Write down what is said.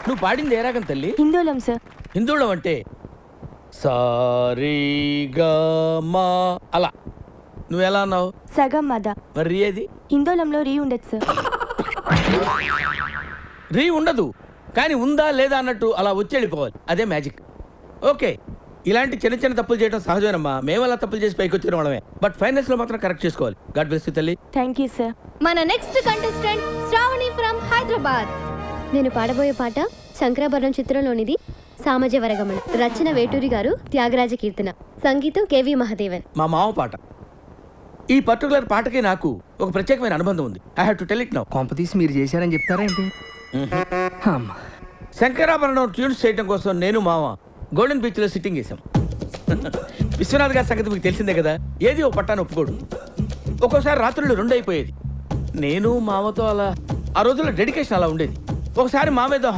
నువ్వు పాడింది ఏ రాగం తల్లి? హిందోళం సార్. హిందోళం అంటే సారీగమా అలా. నువ్వు ఎలా అన్నావు? సగం మద. మరి రీ ఏది? హిందోళంలో రీ ఉండదు సార్. రీ ఉండదు, కానీ ఉందా లేదా అన్నట్టు అలా వచ్చి వెళ్ళిపోవాలి. అదే మ్యాజిక్. ఓకే, ఇలాంటి చిన్న చిన్న తప్పులు చేయడం సహజమేనమ్మా. మేము అలా తప్పులు చేసి పైకి వచ్చిన వాళ్ళమే. బట్ ఫైనల్స్ లో మాత్రం కరెక్ట్ చేసుకోవాలి. గాడ్ బ్లెస్ యు తల్లి. Thank you sir. మన next contestant Shravani from Hyderabad. నేను పాడబోయే పాట శంకరాభరణం చిత్రంలోనిది. సామజ వరగమన, రచన వేటూరి గారు, త్యాగరాజ కీర్తన, సంగీతం కేవి మహాదేవన్. మా మామ పాట. ఈ పర్టికులర్ పాటకి నాకు ఒక ప్రత్యేకమైన అనుబంధం ఉంది. I have to tell it now. కాంపిటీస్ మీరు చేశారని చెప్తారా ఏంటి? అమ్మా, శంకరాభరణం ట్యూన్స్ చేయడం కోసం నేను మామ గోల్డెన్ బీచ్ లో సిట్టింగ్ చేశాం. విశ్వనాథ్ గారి సంగతి మీకు తెలిసిందే కదా. ఏది ఓ పట్టాను ఒప్పుకోడు. ఒక్కోసారి రాత్రులు 2 అయిపోయేది. నేను మామతో అలా ఆ రోజుల్లో డెడికేషన్ అలా ఉండేది. ఒకసారి మామేదో